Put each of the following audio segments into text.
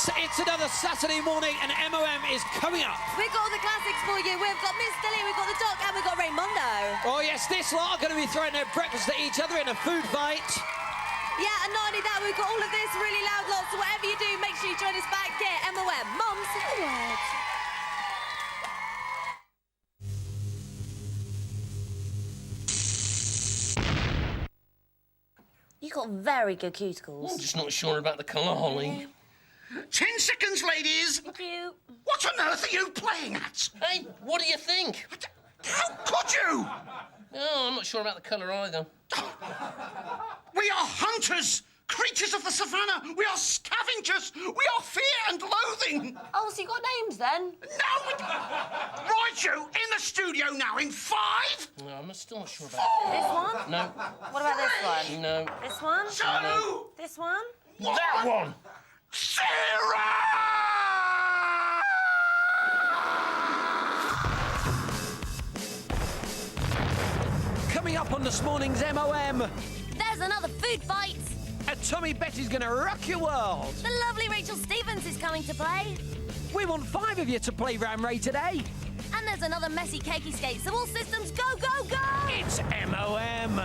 Yes, it's another Saturday morning and MOM is coming up. We've got all the classics for you. We've got Miss Dilly, we've got the Doc, and we've got Raymondo. Oh yes, this lot are going to be throwing their breakfast at each other in a food fight. Yeah, and not only that, we've got all of this really loud lot, so whatever you do, make sure you join us back here. MOM, Mums in the Word. You got very good cuticles. I'm just not sure about the colour, Holly. 10 seconds, ladies. Thank you. What on earth are you playing at? Hey, what do you think? How could you? Oh, I'm not sure about the colour either. We are hunters, creatures of the savannah. We are scavengers. We are fear and loathing. Oh, so you got names then? No, right, you in the studio now in 5. No, I'm still not sure about This one? No. What about this one? No. This one? 2. This one? That one! 0. Coming up on this morning's MOM, There's another food fight. and Tommy Betty's going to rock your world. The lovely Rachel Stevens is coming to play. We want 5 of you to play Ram Ray today. And there's another messy cakey skate, so all systems go, go, go! It's MOM.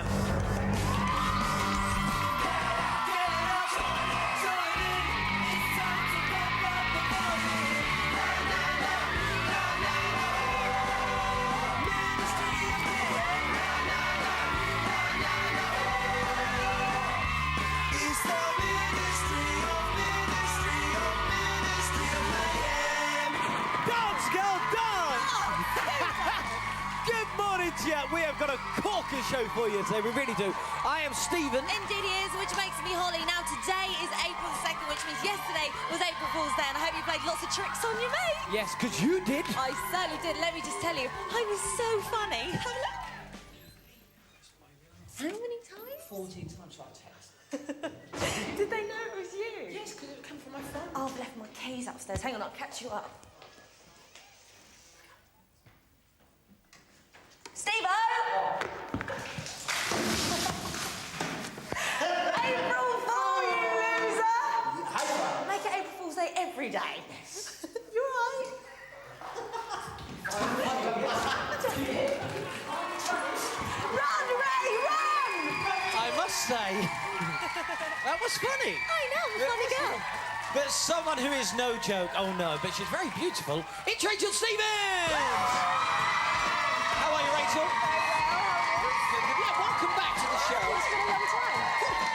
Good morning to you. We have got a corker show for you today, we really do. I am Stephen. Indeed he is, which makes me Holly. Now today is April the 2nd, which means yesterday was April Fool's Day, and I hope you played lots of tricks on your mate. Yes, because you did. I certainly did. Let me just tell you, I was so funny. Have a look. How many times? 14 times I text. Did they know it was you? Yes, because it came from my phone. Oh, I've left my keys upstairs. Hang on, I'll catch you up. Steve-O! April Fool, you loser! Make it April Fool's Day every day. You all right? Run, Ray, run! I must say, that was funny. I know, I'm a funny girl. But someone who is no joke, oh no, but she's very beautiful, it's Rachel Stevens! How are you, Rachel? Yeah, welcome back to the show. It's been a long time.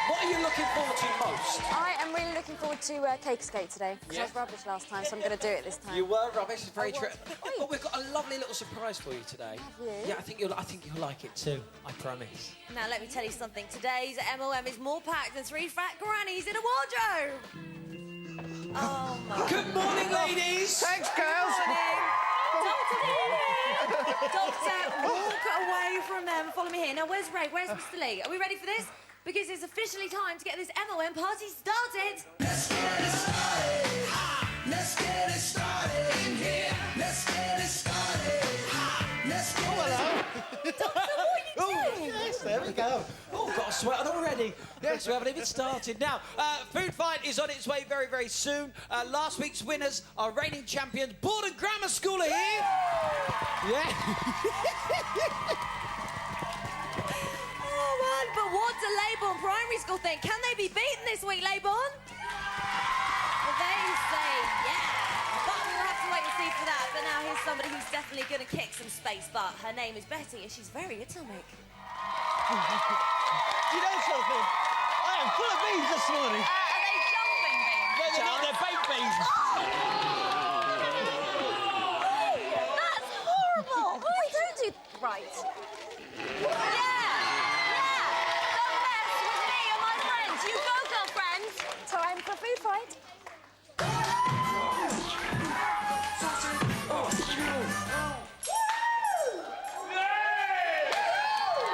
What are you looking forward to most? I am really looking forward to cake skate today because I was rubbish last time, so I'm going to do it this time. You were rubbish, it's very true. Oi. But we've got a lovely little surprise for you today. Have you? Yeah, I think you'll like it too, I promise. Now, let me tell you something. Today's MOM is more packed than 3 fat grannies in a wardrobe. Oh, my Good morning, ladies! Thanks, girls. Doctor, walk away from them. Follow me here. Now, where's Ray? Where's Mr. Lee? Are we ready for this? Because it's officially time to get this MOM party started. Let's get it started. Let's get it started in here. Let's get it started. Let's get it started. Doctor, what are you doing? Yes, there we go. Oh, got a sweat on already. Yes, we haven't even started. Now, Food Fight is on its way very, very soon. Last week's winners are reigning champions. Borden Grammar School are here. Yeah. Oh, man, but what do Leybourne Primary School think? Can they be beaten this week, Leybourne? Well, they say yeah. But we'll have to wait and see for that. But now here's somebody who's definitely going to kick some space butt. Her name is Betty, and she's very atomic. Do you know something? I am full of beans this morning. Are they jumping beans? No, they're not. They're baked beans. That's horrible! Oh, I don't do right. Yeah! Don't mess with me and my friends. You go, girlfriend! Time for food fight.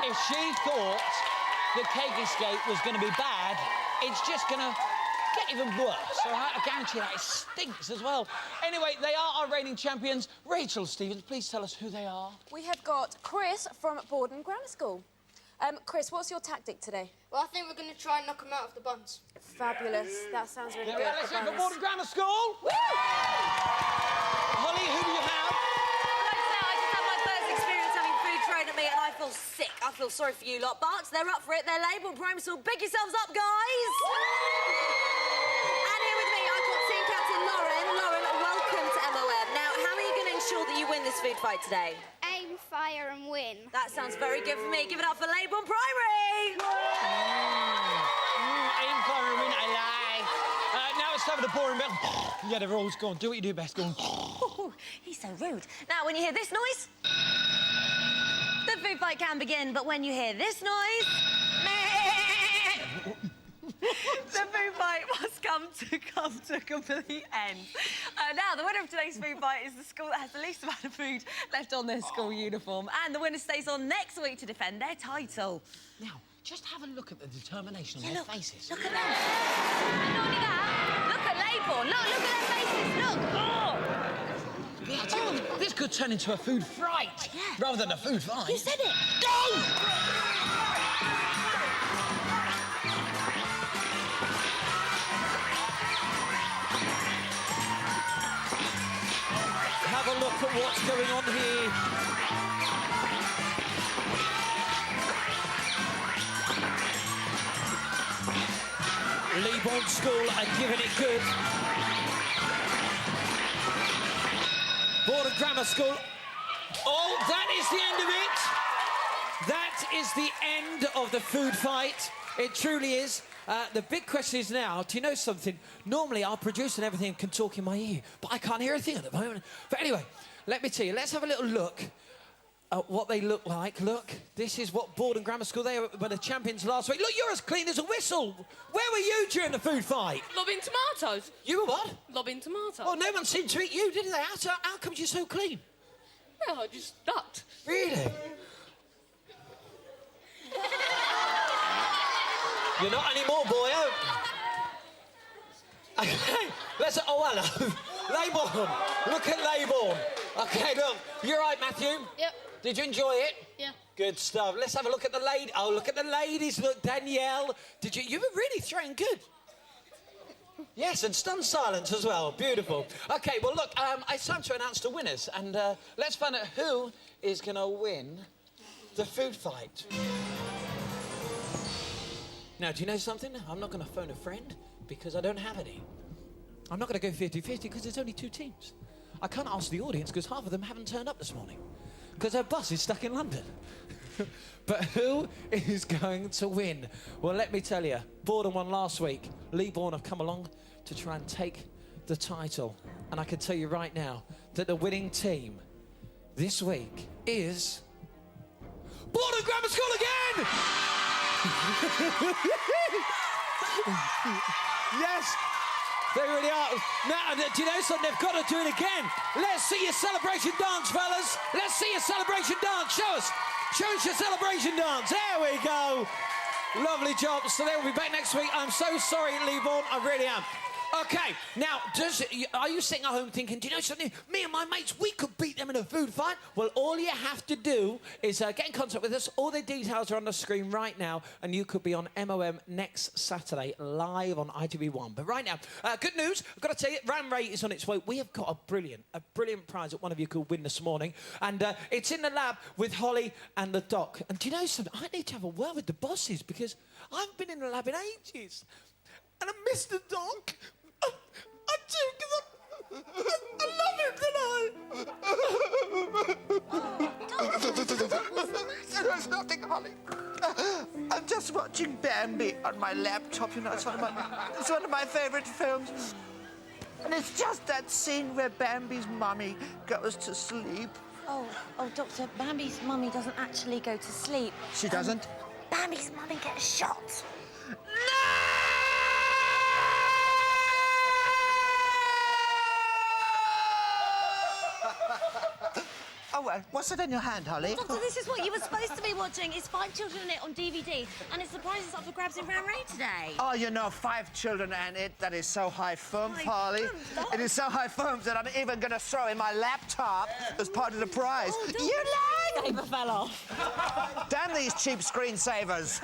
If she thought the cake escape was going to be bad, it's just going to get even worse. So I guarantee that it stinks as well. Anyway, they are our reigning champions. Rachel Stevens, please tell us who they are. We have got Chris from Borden Grammar School. Chris, what's your tactic today? Well, I think we're going to try and knock them out of the buns. Fabulous. That sounds really There good. we are. Let's The hear for bonus. Borden Grammar School. Holly, who do you have? I just had my first experience having food thrown at me and I feel sick. I feel sorry for you lot. But they're up for it. They're labelled primary school. Big yourselves up, guys. And here with me, I've got team captain Lauren. Lauren, welcome to MOM. Now, how are you going to ensure that you win this food fight today? Aim, fire and win. That sounds very good for me. Give it up for Labourne Primary. Aim, fire, and win. I lie. Now it's time for the boring bit. Yeah, they're always gone. Do what you do best. Go on. Oh, he's so rude. Now, when you hear this noise, the food fight can begin. But when you hear this noise, the food fight must come to a complete end. Now, the winner of today's food fight is the school that has the least amount of food left on their school uniform. And the winner stays on next week to defend their title. Now, just have a look at the determination on their faces. Look at them. And not only that, look at Labourne. Look at their faces. Look. Oh. Yeah, I tell you what, this could turn into a food fright rather than a food fight. You said it. Go! Have a look at what's going on here. Leabourne School are giving it good. Borden Grammar School. Oh, that is the end of it. That is the end of the food fight. It truly is. The big question is now, do you know something? Normally, our producer and everything can talk in my ear, but I can't hear a thing at the moment. But anyway, let me tell you, let's have a little look at what they look like. Look, this is what Borden Grammar School, they were the champions last week. Look, you're as clean as a whistle. Where were you during the food fight? Lobbing tomatoes. You were what? Lobbing tomatoes. Oh, no one seemed to eat you, did they? How come you're so clean? Well, I just ducked. Really? You're not anymore, boyo. Okay, let's... Oh, hello. Leybourne. Look at Leybourne. Okay, look. You're right, Matthew? Yep. Did you enjoy it? Yeah. Good stuff. Let's have a look at the lady. Oh, look at the ladies. Look, Danielle. You were really throwing good. Yes, and stunned silence as well. Beautiful. Okay, well, look, it's time to announce the winners. And let's find out who is going to win the food fight. Now, do you know something? I'm not going to phone a friend because I don't have any. I'm not going to go 50-50 because there's only 2 teams. I can't ask the audience because half of them haven't turned up this morning because their bus is stuck in London. But who is going to win? Well, let me tell you, Borden won last week. Leabourne have come along to try and take the title. And I can tell you right now that the winning team this week is Borden Grammar School again! Yes, they really are. Now, do you know something? They've got to do it again. Let's see your celebration dance, fellas. Let's see your celebration dance. Show us your celebration dance. There we go. Lovely job. So they will be back next week. I'm so sorry, Leabourne. I really am. Okay, now, are you sitting at home thinking, do you know something? Me and my mates, we could beat them in a food fight. Well, all you have to do is get in contact with us. All the details are on the screen right now, and you could be on MOM next Saturday, live on ITV1. But right now, good news. I've got to tell you, Ram Ray is on its way. We have got a brilliant prize that one of you could win this morning. And it's in the lab with Holly and the doc. And do you know something? I need to have a word with the bosses because I haven't been in the lab in ages. And I miss the doc. I do, because I love him, tonight. There's nothing, Holly. I'm just watching Bambi on my laptop. You know, it's one of my favourite films. And it's just that scene where Bambi's mummy goes to sleep. Oh, Doctor, Bambi's mummy doesn't actually go to sleep. She doesn't? Bambi's mummy gets shot. Oh, well, what's it in your hand, Holly? Doctor, this is what you were supposed to be watching. It's 5 Children in It on DVD, and it's the prizes up for grabs in Ram Ray today. Oh, you know, 5 children and it, that is so high fump, High Holly. fump, It is so high fump that I'm even going to throw in my laptop as part of the prize. Oh, You like? paper fell off. Damn these cheap screensavers.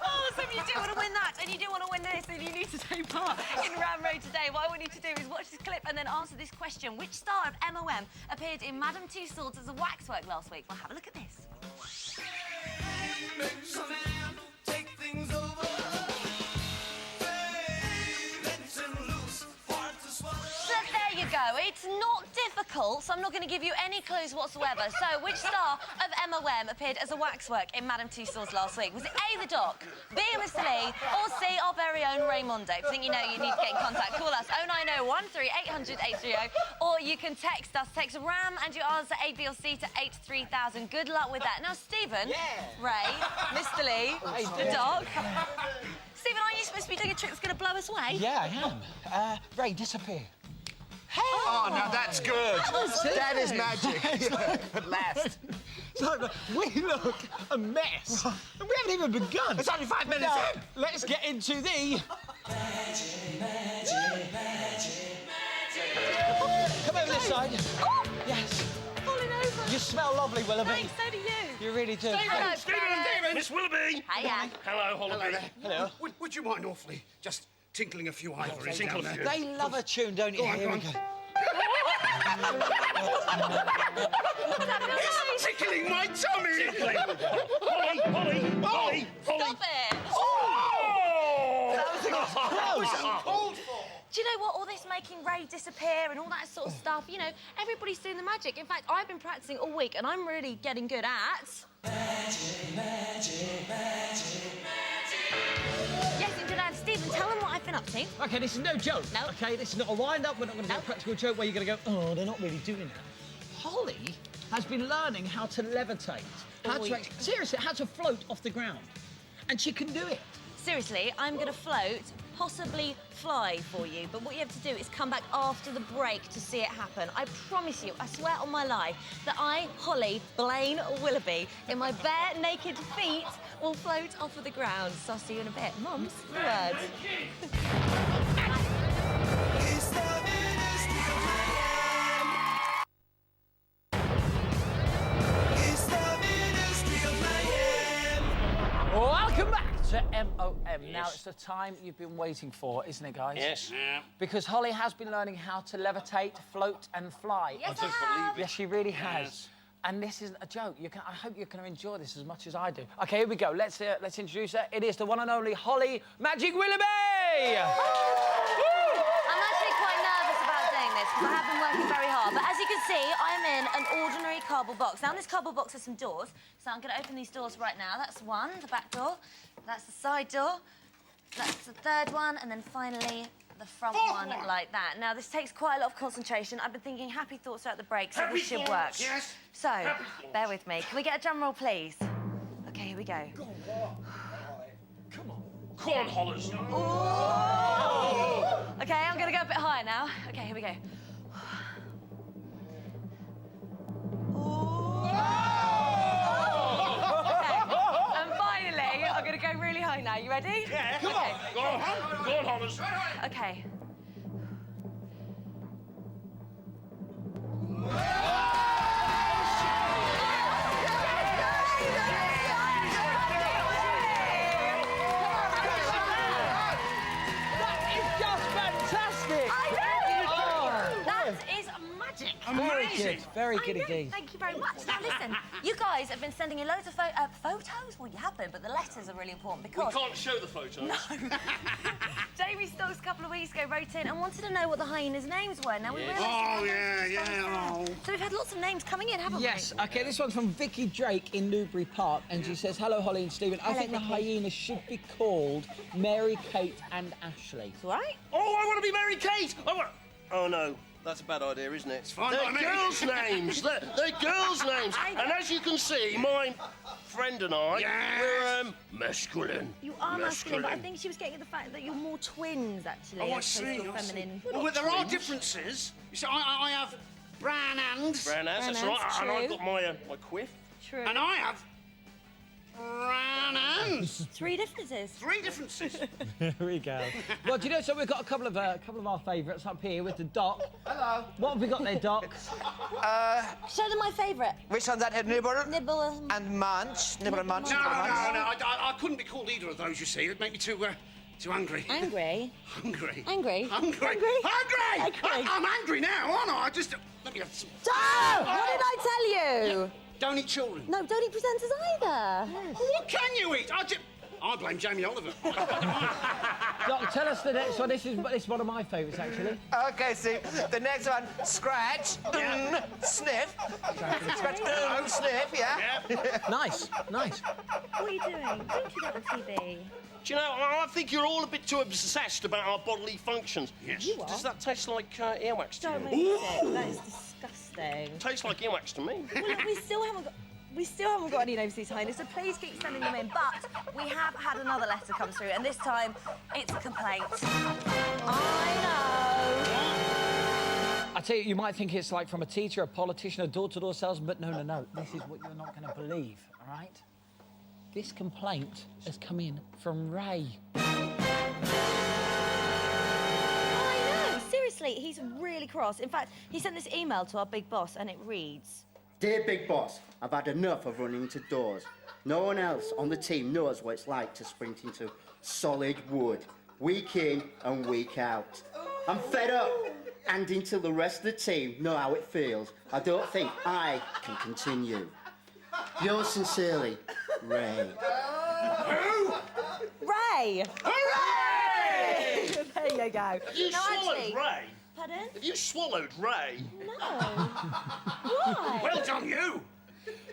Oh, so If you do want to win that and you do want to win this, then you need to take part in Ram Road today. What I want you to do is watch this clip and then answer this question. Which star of MOM appeared in Madame Tussauds as a waxwork last week? Well, have a look at this. So there you go. It's not difficult, so I'm not going to give you any clues whatsoever. So, which star of MOM appeared as a waxwork in Madame Tussauds last week? Was it A, the Doc, B, Mr. Lee, or C, our very own Raymondo? If you think you know, you need to get in contact. Call us 0901 800 830, or you can text us. Text RAM and your answer A, B, or C to 83000. Good luck with that. Now, Stephen, Ray, Mr. Lee, the Doc. Stephen, are you supposed to be doing a trick that's going to blow us away? Yeah, I am. Ray, disappear. Hey! Oh, now that's good. That is magic. At last. So, we look a mess. And we haven't even begun. It's only 5 minutes in. Let's get into the... Come over this side. Oh! Yes. Falling over. You smell lovely, Willoughby. Thanks, so do you. You really do. Hello, Stephen! Miss Willoughby! Hiya. Hello, Holly. Hello. Would you mind awfully just tinkling a few ivories tinkle down a there? They love a tune, don't you? Go on, Here go we on. go. What's that feel like? Tickling my tummy! Holly! Stop it. Do you know what? All this making Ray disappear and all that sort of stuff, you know, everybody's doing the magic. In fact, I've been practicing all week and I'm really getting good at... Yes, indeed. Stephen, tell them what I've been up to. OK, this is no joke. No. OK, this is not a wind-up. We're not going to do a practical joke where you're going to go, oh, they're not really doing that. Holly has been learning how to levitate. Seriously, how to float off the ground. And she can do it. Seriously, I'm going to float, possibly fly for you, but what you have to do is come back after the break to see it happen. I promise you, I swear on my life, that I, Holly Blaine Willoughby, in my bare naked feet, will float off of the ground. So I'll see you in a bit. Mums, the words. Welcome back to MOM. Now, it's the time you've been waiting for, isn't it, guys? Yes. Because Holly has been learning how to levitate, float and fly. Yes, I have. Yes, she really has. And this isn't a joke. I hope you're going to enjoy this as much as I do. OK, here we go. Let's introduce her. It is the one and only Holly Magic Willoughby! I'm actually quite nervous about doing this because I have been working very hard. But as you can see, I'm in an ordinary cardboard box. Now, in this cardboard box has some doors. So I'm going to open these doors right now. That's one, the back door. That's the side door. That's the third one. And then finally, the front one like that. Now, this takes quite a lot of concentration. I've been thinking happy thoughts throughout the break, so this should work. Yes. So, bear with me. Can we get a drum roll, please? OK, here we go. Come on, Hollers. OK, I'm going to go a bit higher now. OK, here we go. And finally, I'm going to go really high now. You ready? Yeah. Come on. Go on, Hollers. OK. That is just fantastic! I know! That is magic. Very good. Very good I know. indeed. Thank you very much. Now, listen, you guys have been sending in loads of photos. Well, you have been, but the letters are really important because... We can't show the photos. No. Jamie Stokes a couple of weeks ago wrote in and wanted to know what the hyenas' names were. Now, we realised... Oh, yeah. So we've had lots of names coming in, haven't Yes, we? OK, this one's from Vicky Drake in Newbury Park, and she says, hello, Holly and Stephen. I think the hyenas should be called Mary, Kate and Ashley. It's all right. Oh, I want to be Mary Kate! Oh, no. That's a bad idea, isn't it? It's fine They're by me. girls' names. They're girls' names. And as you can see, my friend and I, we're masculine. You are masculine, but I think she was getting at the fact that you're more twins, actually. Oh, I as opposed see. to your feminine. Well, there are differences. You see, I have brown hands. Brown ass, that's Brown right. ass, And I've true. got my quiff. True. And I have brown hands. difference. 3 differences. 3 differences. Here we go. Well, do you know, so we've got a couple of our favourites up here with the Doc. Hello. What have we got there, Doc? Show them my favourite. Which one's that here? Nibble? Nibble. And munch. Nibble and munch. No, nibble and munch. I couldn't be called either of those, you see. It'd make me too hungry. Angry. Hungry. Angry. Hungry. Angry. Hungry! Angry. I'm angry now, aren't I? Let me have some... Don't! What did I tell you? Don't eat children. No, don't eat presenters either. Well, what can you eat? I blame Jamie Oliver. Doc, tell us the next one. This is one of my favourites, actually. OK, Steve. The next one, scratch, sniff. Scratch, sniff, yeah? Nice, nice. What are you doing? Don't you get the TV? Do you know, I think you're all a bit too obsessed about our bodily functions. Yes. You are. Does that taste like earwax to Don't you? make me sick. That is disgusting. Tastes like earwax to me. Well, look, we still haven't got any overseas highness, so please keep sending them in. But we have had another letter come through, and this time it's a complaint. I know. I tell you, you might think it's like from a teacher, a politician, a door-to-door salesman, but no, no, no. This is what you're not going to believe, all right? This complaint has come in from Ray. I know. Seriously, he's really cross. In fact, he sent this email to our big boss, and it reads... Dear Big Boss, I've had enough of running into doors. No one else on the team knows what it's like to sprint into solid wood, week in and week out. I'm fed up, and until the rest of the team know how it feels, I don't think I can continue. Yours sincerely, Ray. Who? Ray! Hooray! There you go. Have you swallowed Ray? Pardon? Have you swallowed Ray? No. Why? Well done, you.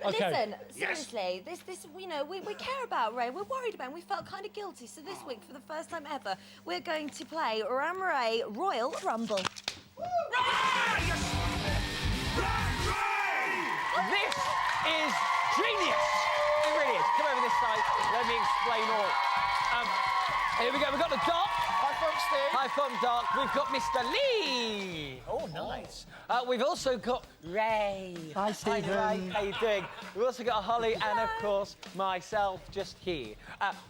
Okay. Listen, seriously, this, you know, we care about Ray. We're worried about him. We felt kind of guilty. So this week, for the first time ever, we're going to play Ram Ray Royal Rumble. Ray! This is genius. It really is. Come over this side. Let me explain all. Here we go. We've got the Doc. Hi, folks, Steve. Hi from Doc. We've got Mr. Lee. Oh, nice. We've also got Ray. Hi, Stephen. Hi, Ray. How you doing? We've also got Holly and, of course, myself just here.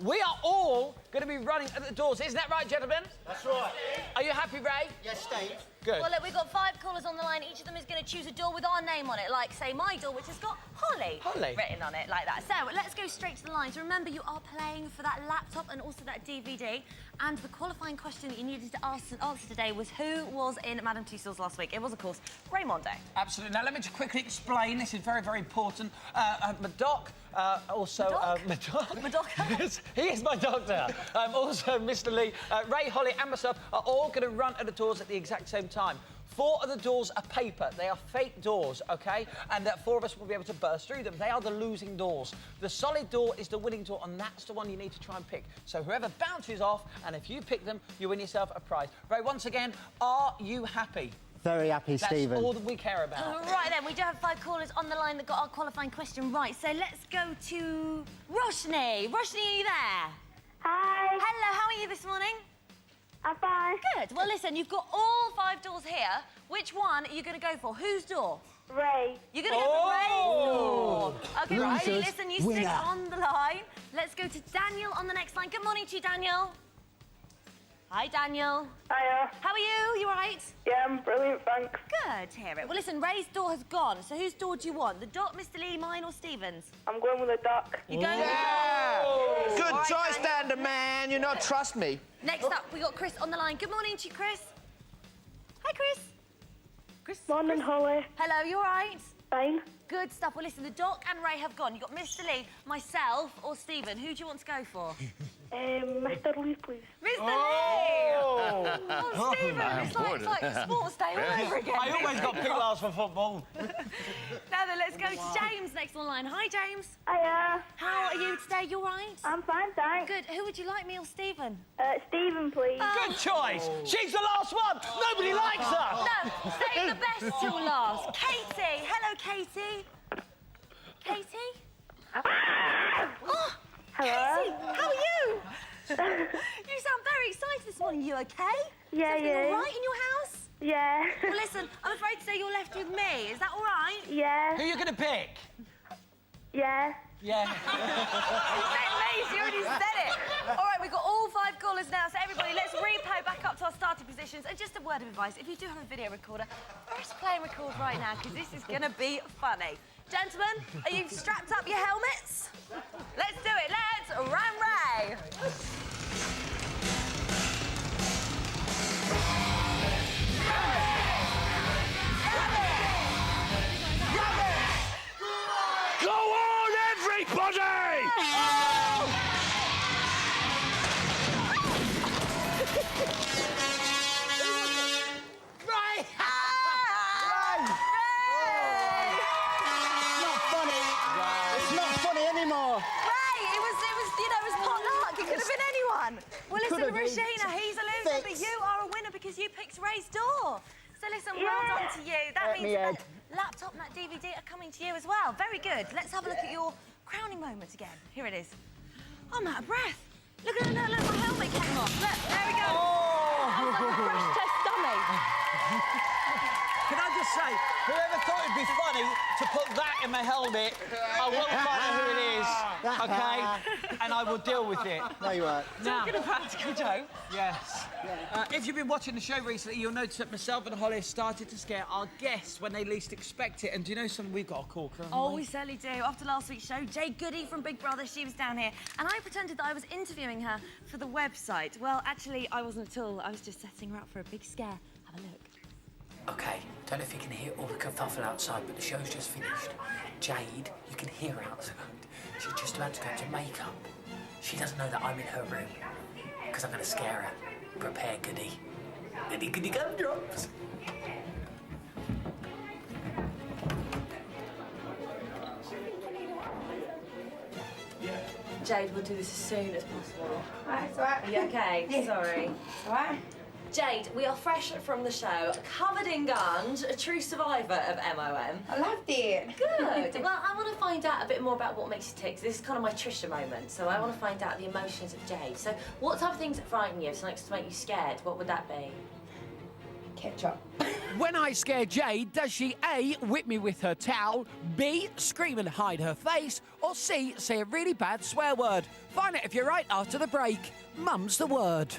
We are all going to be running at the doors. Isn't that right, gentlemen? That's right. Are you happy, Ray? Yes, Steve. Good. Well, look, we've got 5 callers on the line. Each of them is going to choose a door with our name on it, like, say, my door, which has got Holly written on it, like that. So let's go straight to the lines. Remember, you are playing for that laptop and also that DVD. And the qualifying question that you needed to answer today was who was in Madame Tussauds last week? It was, of course, Raymondo. Absolutely. Now, let me just quickly explain. This is very, very important. My doc, also... Madoc? my doc. He is my doctor. Also, Mr. Lee, Ray, Holly and myself are all going to run at the doors at the exact same time. 4 of the doors are paper. They are fake doors, OK? And 4 of us will be able to burst through them. They are the losing doors. The solid door is the winning door, and that's the one you need to try and pick. So whoever bounces off, and if you pick them, you win yourself a prize. Ray, once again, are you happy? Very happy, Stephen. That's all that we care about. Right then, we do have 5 callers on the line that got our qualifying question right. So let's go to Roshni. Roshni, are you there? Hi. Hello, how are you this morning? I'm fine. Good. Well, listen, you've got all 5 doors here. Which one are you going to go for? Whose door? Ray. You're going to go for Ray's door. OK, right, Losers, listen, you winner. stick on the line. Let's go to Daniel on the next line. Good morning to you, Daniel. Hi, Daniel. Hiya. How are you? You all right? Yeah, I'm brilliant, thanks. Good to hear it. Well, listen, Ray's door has gone. So whose door do you want? The Doc, Mr. Lee, mine or Stephen's? I'm going with the duck. You're going Yeah. Good All right, choice, Daniel. Dander man. You know, trust me. Next up, we got Chris on the line. Good morning to you, Chris. Hi, Chris. Chris. Morning, Holly. Hello, you all right? Fine. Good stuff. Well, listen, the Doc and Ray have gone. You've got Mr. Lee, myself, or Stephen. Who do you want to go for? Mr. Lee, please. Mr. Lee! Oh, Stephen, it's like sports day all over again. I always got picked last for football. Now then, let's go to James next on the line. Hi, James. Hiya. How are you today? You all right? I'm fine, thanks. Good. Who would you like, me or Stephen? Stephen, please. Good choice. She's the last one. Nobody likes her. No, save the best till last. Katie. Hello, Katie. Katie? Oh, Hello. Katie, how are you? You sound very excited this morning. You okay? Yeah, Is everything yeah. all right in your house? Yeah. Well, listen, I'm afraid to say you're left with me. Is that all right? Yeah. Who are you going to pick? Yeah. Yeah. She already said it. All right, we've got all 5 callers now, so everybody, let's replay back up to our starting positions. And just a word of advice, if you do have a video recorder, press play and record right now, because this is going to be funny. Gentlemen, are you strapped up your helmets? Let's do it. Let's run Ray. Go on, everybody! Right! It's not funny anymore. Ray, it was, it was potluck. It could have been anyone. Well, listen, Could have been. Rashina, he's a loser, but you are a winner because you picked Ray's door. So listen, well done to you. That Let means me that laptop and that DVD are coming to you as well. Very good. Let's have a look at your crowning moment again. Here it is. I'm out of breath. Look at that, look, my helmet came off. Look, there we go. I was like a crash test dummy. Can I just say, whoever thought it'd be funny to put that in my helmet, I will find out who it is, OK? And I will deal with it. No, you won't. Now, Talking of practical joke. yes. If you've been watching the show recently, you'll notice that myself and Holly started to scare our guests when they least expect it. And do you know something? We've got a corker, haven't Oh, we certainly do. After last week's show, Jade Goody from Big Brother, she was down here, and I pretended that I was interviewing her for the website. Well, actually, I wasn't at all. I was just setting her up for a big scare. Have a look. Okay, don't know if you can hear all the kerfuffle outside, but the show's just finished. Jade, you can hear her outside. She's just about to go into makeup. She doesn't know that I'm in her room, because I'm going to scare her. Prepare, Goody. Goody, goody, gumdrops. Jade, we'll do this as soon as possible. Right, it's all right. Are you okay? Sorry. All right. Jade, we are fresh from the show, covered in guns, a true survivor of MOM. I loved it. Good. Well, I want to find out a bit more about what makes you tick. This is kind of my Trisha moment, so I want to find out the emotions of Jade. So, what type of things that frighten you? If something's to make you scared, what would that be? Ketchup. When I scare Jade, does she A, whip me with her towel, B, scream and hide her face, or C, say a really bad swear word? Find out if you're right after the break. Mum's the word.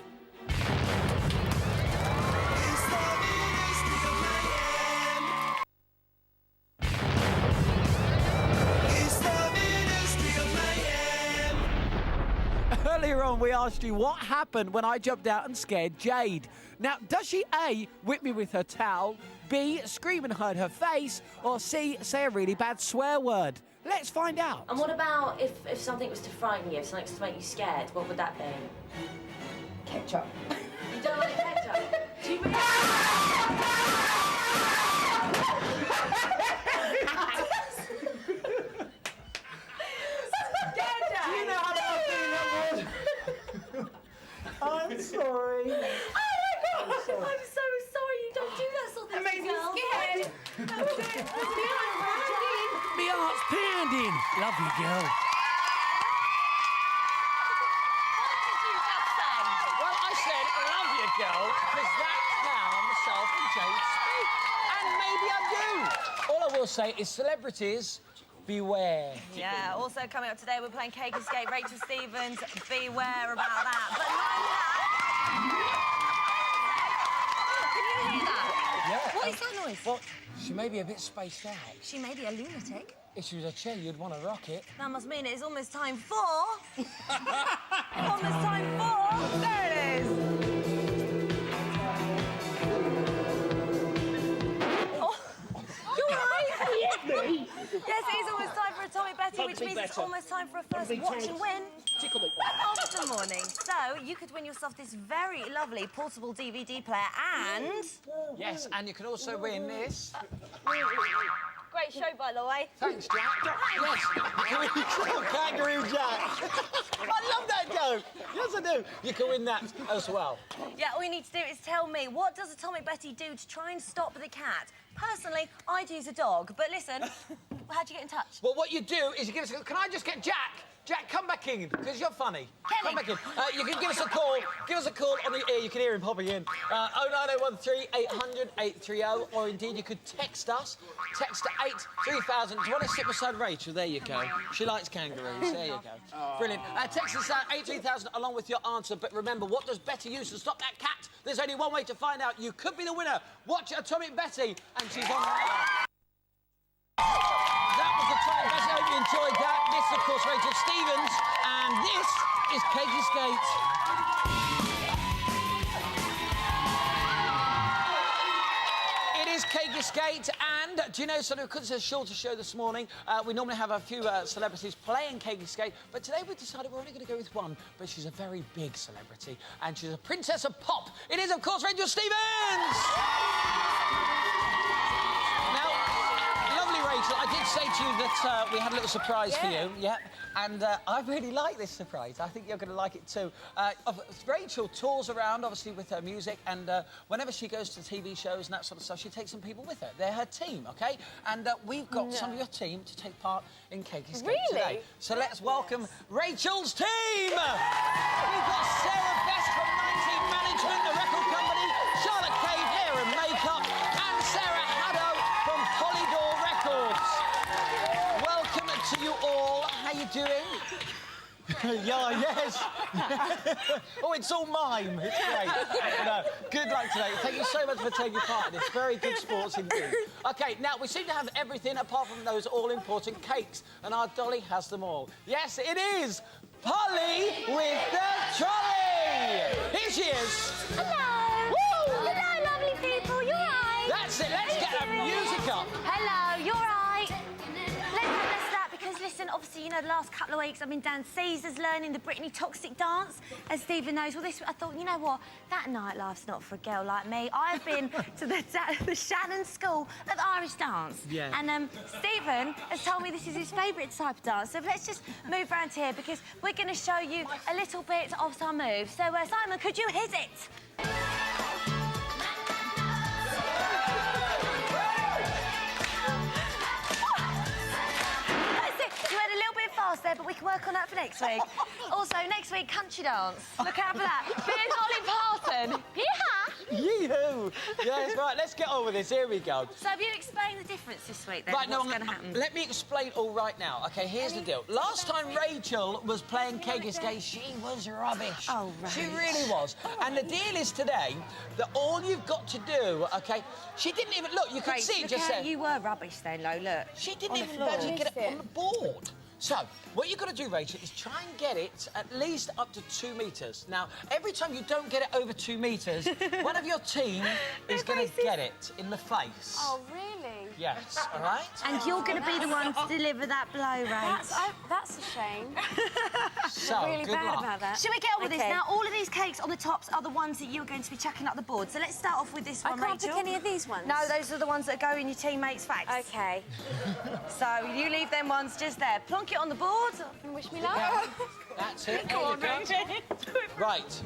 Earlier on, we asked you what happened when I jumped out and scared Jade. Now, does she A, whip me with her towel, B, scream and hide her face, or C, say a really bad swear word? Let's find out. And what about if something was to frighten you, if something's to make you scared, what would that be? Ketchup. You don't like ketchup? Do you really... I'm sorry. Oh my God! I'm so sorry. You don't do that sort of thing. It makes me scared. Me heart's pounding. Love you, girl. Well, I said, love you, girl, because that's how myself and Jade speak. And maybe I do. All I will say is celebrities, beware. Yeah, also coming up today, we're playing Cake Escape. Rachel Stevens, beware about that. But not that. Can you hear that? Yeah. What is that noise? Well, she may be a bit spaced out. She may be a lunatic. If she was a chair, you'd want to rock it. That must mean it is almost time for... almost time for... There it is! Oh, you all right? Yes, it is almost time for a Tommy Betty, which means it's almost time for a first watch and win of the morning. So, you could win yourself this very lovely portable DVD player and... Yes, and you can also win this. Great show, by the way. Thanks, Jack. Yes. Kangaroo Jack. I love that joke. Yes, I do. You can win that as well. Yeah, all you need to do is tell me, what does Atomic Betty do to try and stop the cat? Personally, I'd use a dog, but listen, how'd you get in touch? Well, what you do is you give us... Can I just get Jack? Jack, come back back in, because you're funny. Kenny. Come back in. You can give us a call. Give us a call on the ear. You can hear him popping in. 09013 800 830, or indeed you could text us. Text to 83000. Do you want to sit beside Rachel? There you go. She likes kangaroos. There you go. Brilliant. Text us at 83000 along with your answer. But remember, what does Betty use to stop that cat? There's only one way to find out. You could be the winner. Watch Atomic Betty, and she's on. That was Atomic Betty. I hope you enjoyed that. This, of course, Rachel Stevens, and this is Katie Skate. It is Katie Skate, and do you know, sort of, because it's a shorter show this morning, we normally have a few celebrities playing Katie Skate, but today we decided we're only going to go with one, but she's a very big celebrity, and she's a princess of pop. It is, of course, Rachel Stevens! Now, lovely Rachel, I did say to you that we had a little surprise for you, and I really like this surprise. I think you're going to like it too. Rachel tours around, obviously, with her music, and whenever she goes to TV shows and that sort of stuff, she takes some people with her. They're her team, OK? And we've got some of your team to take part in Katie Skate today. So let's welcome Rachel's team! We've got Sarah Best from 19 Management, the record company, Charlotte Cave, hair and makeup, and Sarah Haddo from Polydor Records. Welcome to you all. How you doing? Yeah, yes. Oh, it's all mime. It's great. No, good luck today. Thank you so much for taking part in this. Very good sports indeed. OK, now, we seem to have everything apart from those all-important cakes, and our dolly has them all. Yes, it is Polly with the trolley. Here she is. Hello. Woo! Hello, lovely people. You're right. That's it. Let's get the music up. Hello, you're right. Let's that because, listen, obviously, you know, the last couple of weeks I've been down Caesars learning the Britney Toxic dance, as Stephen knows. Well, I thought, you know what? That nightlife's not for a girl like me. I've been to the Shannon School of Irish Dance. Yeah. And Stephen has told me this is his favourite type of dance. So let's just move round here because we're going to show you a little bit of some moves. So, Simon, could you hit it? There, but we can work on that for next week. Also, next week, country dance. Look out for that. Being Dolly Parton. Yeah. Yee-hoo! Yes, right, let's get on with this. Here we go. So have you explained the difference this week, then? Right, What's going to happen? Let me explain all right now. OK, here's the deal. Last time Rachel was playing Katie Skate, she was rubbish. Oh, right. She really was. And the deal is today that all you've got to do, OK, she didn't even... Look, you could see it just there. You were rubbish then, Lo, look. She didn't even manage to get it on the board. So, what you've got to do, Rachel, is try and get it at least up to 2 metres. Now, every time you don't get it over 2 metres, one of your team is going to get it in the face. Oh, really? Yes, all right? And you're going to be the one to deliver that blow, Rach. That's a shame. So, really good bad luck. about that. Should we get on with this? Now, all of these cakes on the tops are the ones that you're going to be chucking up the board. So let's start off with this one, I can't Rachel. pick any of these ones? No, those are the ones that go in your teammates' face. OK. So you leave them ones just there. Plonk it on the board. Wish me luck. Yeah. That's it. Go on, Rachel. Right.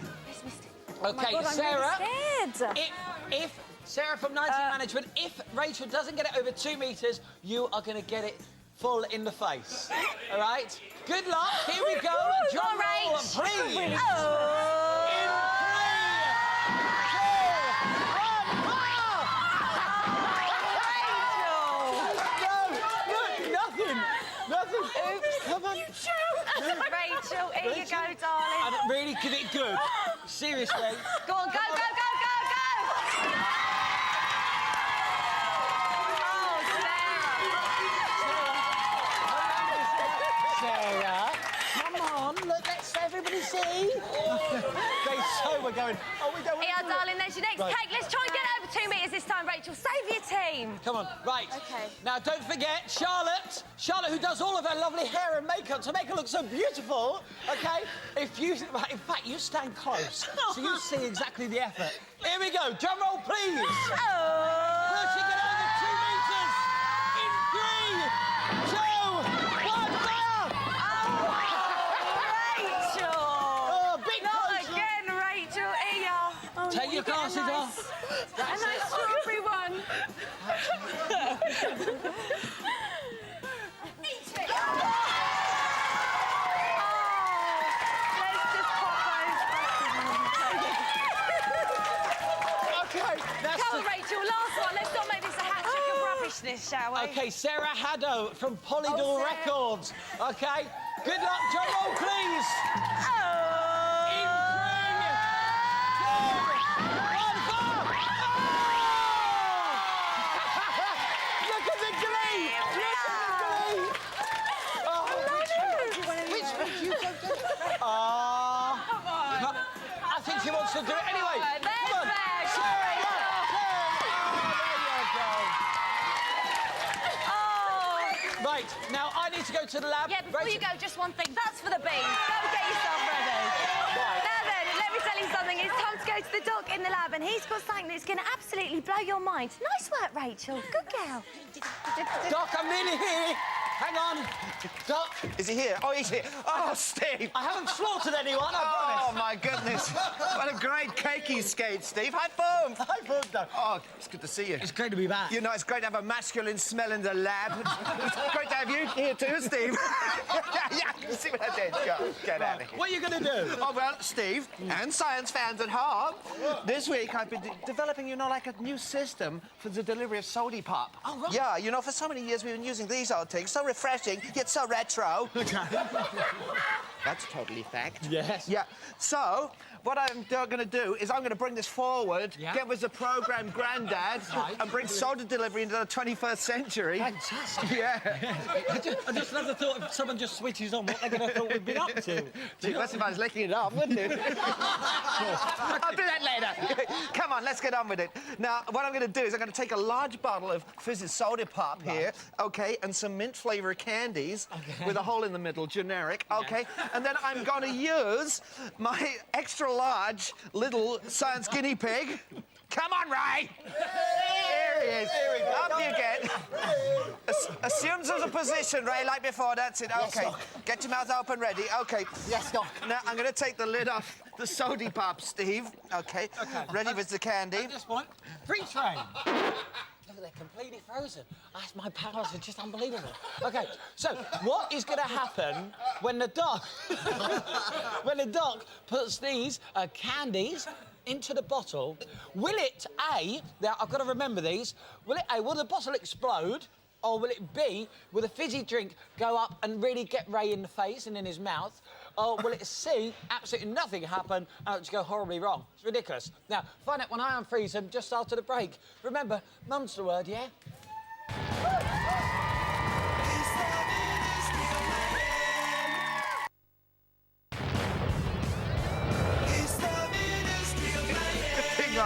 OK, God, I'm Sarah. really scared. If Sarah from 19 Management, if Rachel doesn't get it over 2 metres, you are going to get it full in the face. All right? Good luck. Here we go. Drum roll, please. Oh. Nothing. Oops. Come on. Rachel, here you go, darling. And really give it good. Seriously. Go on, go, go, go, go, go! Oh, Sarah. Come on, look, let's everybody see. They so were going, oh, we don't want Here, to darling, there's your next cake. Let's try and get over 2 metres this time, Rachel. Save your team. Come on, right. OK. Now, don't forget, Charlotte, who does all of her lovely hair and makeup to make her look so beautiful, OK? If you, in fact, you stand close, so you see exactly the effort. Here we go. Drum roll, please. Oh. Pushing it over 2 metres in 3, 2, 1, fire! Rachel! Oh, big Not punch. again, Rachel. Here. Oh, Take your glasses off. A nice strawberry one. Oh, this, shall we? OK, Sarah Haddo from Polydor Sarah. Records. OK, good luck. Drum roll, please. In 3, 2, 1, 4. Look at the glee! Look at the glee! Which would you go to? Come on. I think she wants to do it anyway. There's Come on. Bear. Sarah, Go, there you go. Right, now I need to go to the lab. Yeah, before Rachel- you go, just one thing. That's for the beans. Go get yourself ready. Now then, let me tell you something. It's time to go to the doc in the lab, and he's got something that's going to absolutely blow your mind. Nice work, Rachel. Good girl. Doc, I'm nearly here. Hang on. Doc. Is he here? Oh, he's here. Oh, Steve. I haven't slaughtered anyone, I Oh, promise. my goodness. What a great cake you skate, Steve. High five. High five, Doc. Oh, it's good to see you. It's great to be back. You know, it's great to have a masculine smell in the lab. It's great to have you here too, Steve. Yeah, you see what I did? Go, get out of here. What are you going to do? Oh, well, Steve, and science fans at home, this week I've been developing, you know, like a new system for the delivery of sody pop. Oh, right. Yeah, you know, for so many years we've been using these old things, so refreshing, yet so retro. That's totally fact. Yes. Yeah, so what I'm going to do is I'm going to bring this forward, get with the program Grandad, and bring soda delivery into the 21st century. Fantastic. Yeah. I just love the thought if someone just switches on what they're going to thought we'd been up to. Gee, that's if I was licking it off, wouldn't it? I'll do that later. Come on, let's get on with it. Now, what I'm going to do is I'm going to take a large bottle of fizzy soda pop here, OK, and some mint flavour candies with a hole in the middle, generic, OK, and then I'm going to use my extra large little science guinea pig. Come on, Ray! Here he is. Up you get. Assume there's a position, Ray, like before. That's it. OK. Get your mouth open, ready. OK. Yes, Doc. Now, I'm going to take the lid off the sody pop, Steve. OK. Ready with the candy. At this point, pre-train. Look, they're completely frozen. My powers are just unbelievable. OK, so what is going to happen when the doc... when the doc puts these candies into the bottle? Will it, A... Now, I've got to remember these. Will the bottle explode? Or will it B, will the fizzy drink go up and really get Ray in the face and in his mouth? Or will it C, absolutely nothing happen and it'll just go horribly wrong? It's ridiculous. Now, find out when I unfreeze them just after the break. Remember, mum's the word, yeah?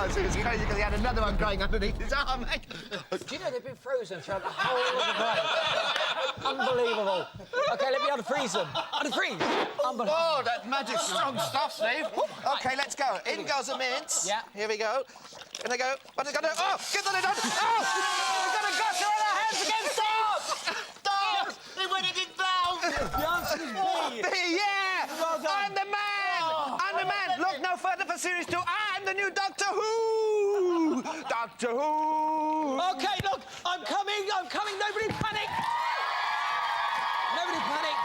It was crazy because he had another one going underneath his arm, mate. Do you know they've been frozen throughout the whole of the break? Unbelievable. OK, let me unfreeze them. Unfreeze! Unbelievable. Oh, that magic strong stuff, Steve. OK, let's go. In goes the mints. Yeah. Here we go. And they go. What are they going to do? Oh, get the lid on. Oh! We've got a gusher in our hands again. Stop! Stop! They went in down. The answer is B. B, yeah! Well done. I'm the man! I'm the man! Look no further for Series 2. I'm the new Doctor Who! Doctor Who! OK, look, I'm coming. Nobody panic. Nobody panic.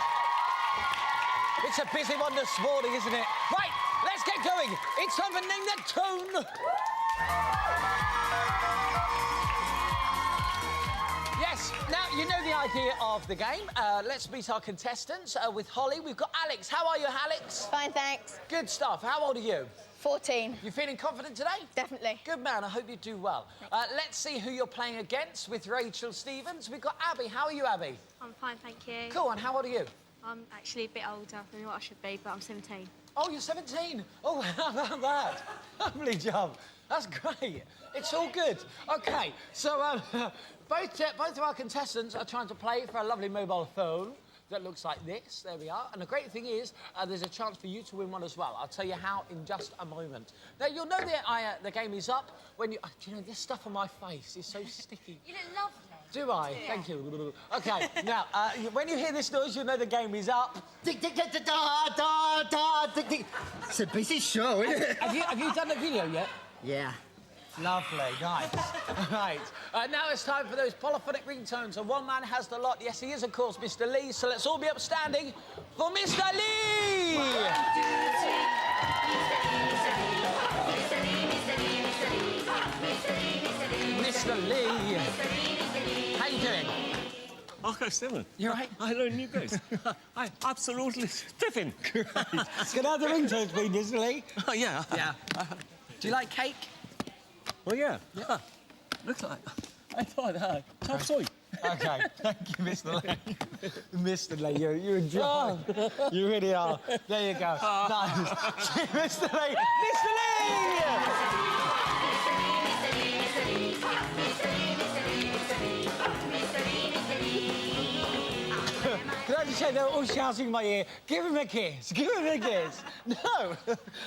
It's a busy one this morning, isn't it? Right, let's get going. It's time for Name That Tune. Yes, now, you know the idea of the game. Let's meet our contestants. With Holly, we've got Alex. How are you, Alex? Fine, thanks. Good stuff. How old are you? 14. You feeling confident today? Definitely. Good man, I hope you do well. Let's see who you're playing against with Rachel Stevens. We've got Abby. How are you, Abby? I'm fine, thank you. Cool, and how old are you? I'm actually a bit older than what I should be, but I'm 17. Oh, you're 17. Oh, how about that? Lovely job. That's great. It's all good. OK, so both of our contestants are trying to play for a lovely mobile phone that looks like this. There we are. And the great thing is, there's a chance for you to win one as well. I'll tell you how in just a moment. Now, you'll know the game is up when you... do you know, this stuff on my face is so sticky. You look lovely. Do I? Yeah. Thank you. OK, now, when you hear this noise, you'll know the game is up. It's a busy show, isn't it? Have you done the video yet? Yeah. Lovely, nice. Right, now it's time for those polyphonic ringtones, and one man has the lot. Yes, he is, of course, Mr. Lee, so let's all be upstanding for Mr. Lee! Mr. Lee. How you doing? Okay, Stephen. You all right? I learned new guys. I absolutely stiffing. Can I have the ringtones, please, Mr. Lee? Oh, yeah. Yeah. Do you like cake? Oh, yeah. Yeah. Looks like... I thought top soy. OK, thank you, Mr. Lee. Mr. Lee, you're a joy. You really are. There you go. Nice. Mr. Lee! Mr. Lee! Can I just say, they were all shouting in my ear, give him a kiss, give him a kiss. No.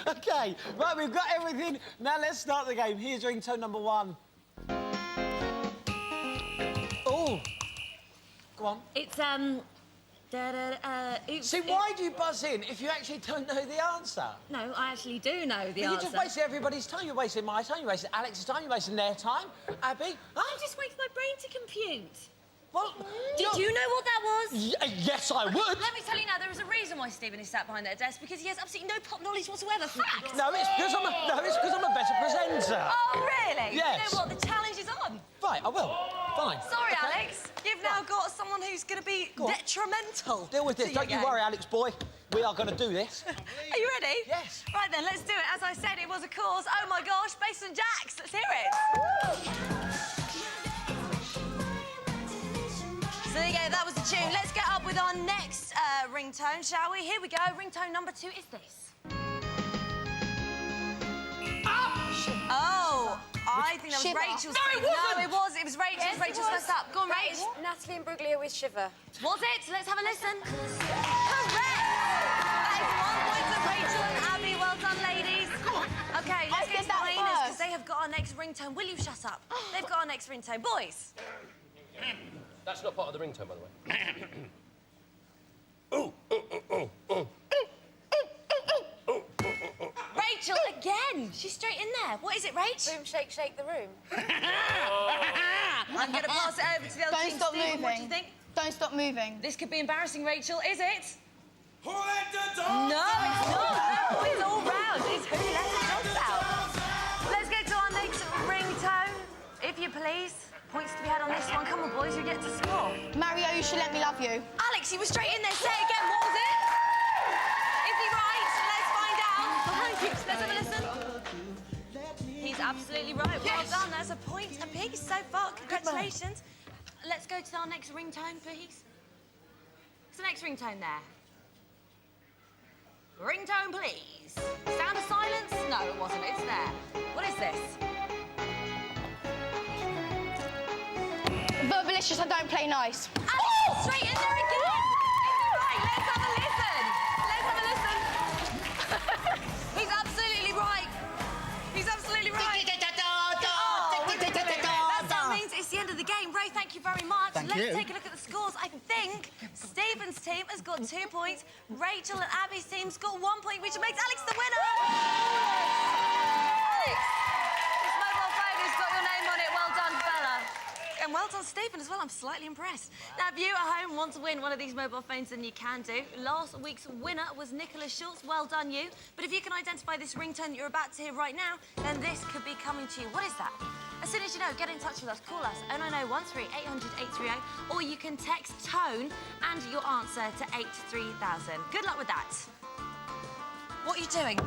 OK, right, we've got everything. Now let's start the game. Here's ringtone number 1. Oh. Go on. It's, oops. See, why do you buzz in if you actually don't know the answer? No, I actually do know the But answer. you're just wasting everybody's time. You're wasting my time, you're wasting Alex's time, you're wasting their time. Abby? I'm just waiting for my brain to compute. Well, Did you know what that was? Yes, I would. Let me tell you now, there is a reason why Stephen is sat behind that desk, because he has absolutely no pop knowledge whatsoever. Fact! No, it's because I'm a better presenter. Oh, really? Yes. You know what? The challenge is on. Right, I will. Fine. Sorry, Okay. Alex. You've now got someone who's going to be detrimental. Deal with this. to your Don't you game. worry, Alex boy. We are going to do this. Are you ready? Yes. Right then, let's do it. As I said, it was, of course, oh my gosh, Bass and Jacks. Let's hear it. So there you go, that was the tune. Let's get up with our next ringtone, shall we? Here we go. Ringtone number 2 is this. Oh, I think that was Shiver. Rachel's No, thing. it wasn't. No, it was. It was Rachel's. Yes, it Rachel's was. messed up. Go on, Rach. Natalie and Bruglia with Shiver. Was it? Let's have a listen. Correct! That is 1 point to Rachel and Abby. Well done, ladies. OK, let's get to the hyenas, because they have got our next ringtone. Will you shut up? They've got our next ringtone. Boys. That's not part of the ringtone, by the way. Rachel, again. She's straight in there. What is it, Rach? Boom, shake, shake the room. I'm going to pass it over to the other Don't team. stop Stephen, moving. what do you think? Don't stop moving. This could be embarrassing, Rachel. Is it? Who let the No, dogs it's not. No, it's all round. It's who let the dogs out. Let's get to our next ringtone, if you please. Points to be had on this one. Come on, boys, you get to score. Mario, you should let me love you. Alex, he was straight in there. Say it again. What was it? Is he right? Let's find out. Let's have a listen. He's absolutely right. Well done. That's a point apiece so far. Congratulations. Let's go to our next ringtone, please. What's the next ringtone there? Ringtone, please. Sound of silence? No, it wasn't. It's there. What is this? Verbalicious, I don't play nice. Oh! Straight in there again! Right, let's have a listen. Let's have a listen. He's absolutely right. He's absolutely right. That means it's the end of the game. Ray, thank you very much. Let's take a look at the scores. I think Stephen's team has got 2 points. Rachel and Abby's team's got 1 point, which makes Alex the winner. Alex, this mobile phone has got your name on it. Well done, fella. And well done, Stephen, as well. I'm slightly impressed. Now, if you at home want to win one of these mobile phones, then you can do. Last week's winner was Nicholas Schultz. Well done, you. But if you can identify this ringtone that you're about to hear right now, then this could be coming to you. What is that? As soon as you know, get in touch with us. Call us 090 13 800 830, or you can text TONE and your answer to 83000. Good luck with that. What are you doing?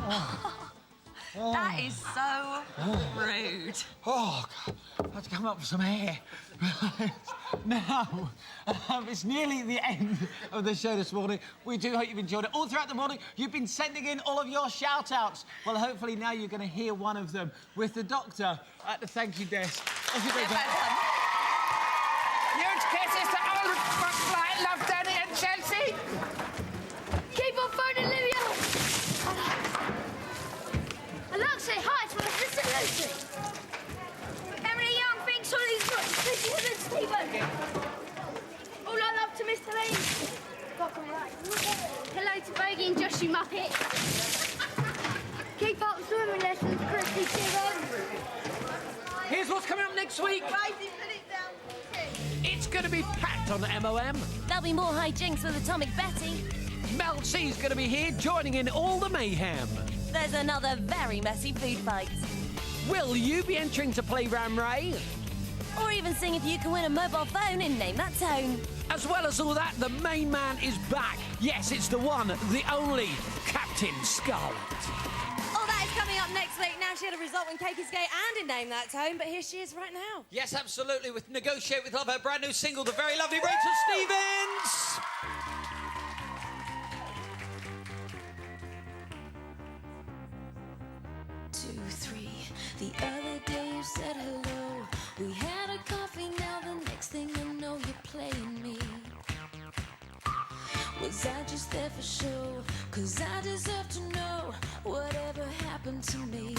That is so rude. Oh, God. I have to come up with some air. Now, it's nearly the end of the show this morning. We do hope you've enjoyed it. All throughout the morning, you've been sending in all of your shout-outs. Well, hopefully now you're going to hear one of them with the doctor at the thank you desk. Huge kisses to all Bucklight, Love Danny and Chelsea. Keep on phoning Livia. I'd like to say hi to my sister Lucy. Emily Young thinks Holly's not prettier than Stephen. All I love to Mr. Lee. Hello to Bogey and Josh, you muppet. Keep up swimming lessons, Christy Stephen. Here's what's coming up next week. It's going to be packed on the MOM. There'll be more hijinks with Atomic Betty. Mel C's going to be here joining in all the mayhem. There's another very messy food fight. Will you be entering to play Ram Ray? Or even sing if you can win a mobile phone and name that tone. As well as all that, the main man is back. Yes, it's the one, the only Captain Scarlet. All that is coming up next week. Now, she had a result in Cakey's Gate and in Name That Tone, but here she is right now. Yes, absolutely, with Negotiate With Love, her brand new single, the very lovely Rachel Stevens. Two, three. The other day you said hello. We had a coffee, now the next thing I know you're playing me. Was I just there for show? 'Cause I deserve to know whatever happened to me.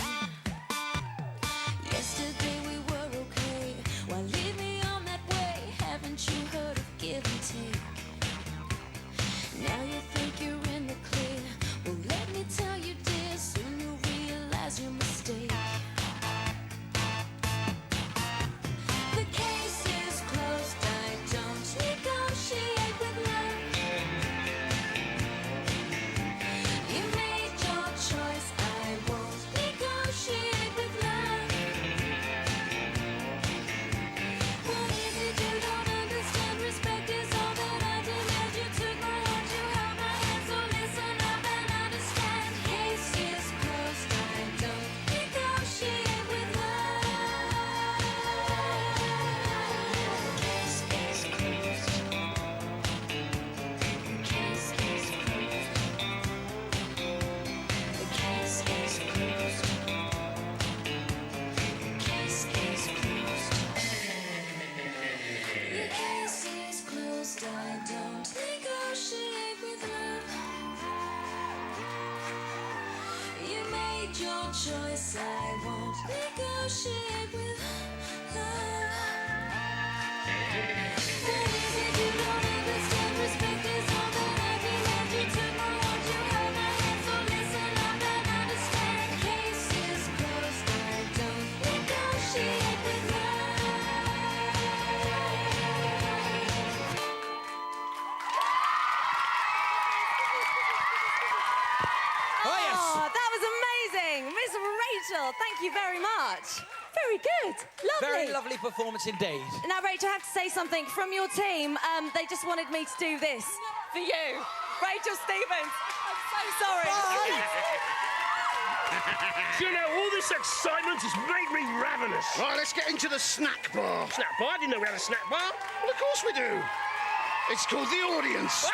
Yesterday we were okay. Why leave me on that way? Haven't you heard of give and take? Now you think you're in the clear. Well, let me tell you, dear, soon you'll realize your mistake. The case is closed. I don't negotiate with love. You made your choice. I won't negotiate with love. What is it you don't understand? Respect is all that I demand. You took my heart, you held my hand, so listen up and understand. Case is closed. I don't negotiate with love. Case is closed. Case is closed. The case is closed. Case is closed. The case is closed. I don't negotiate with love. You made your choice. I won't negotiate with love. What is it you don't understand? Respect is all that I demand. You took my heart, you held my hand, so listen up and understand. Case is closed. I don't negotiate with Oh, that was amazing. Miss Rachel, thank you very much. Very good. Lovely. Very lovely performance indeed. Now, Rachel, I have to say something. From your team, they just wanted me to do this for you. Rachel Stevens, I'm so sorry. Do you know, all this excitement has made me ravenous. Right, let's get into the snack bar. Snack bar? I didn't know we had a snack bar. Well, of course we do. It's called the audience.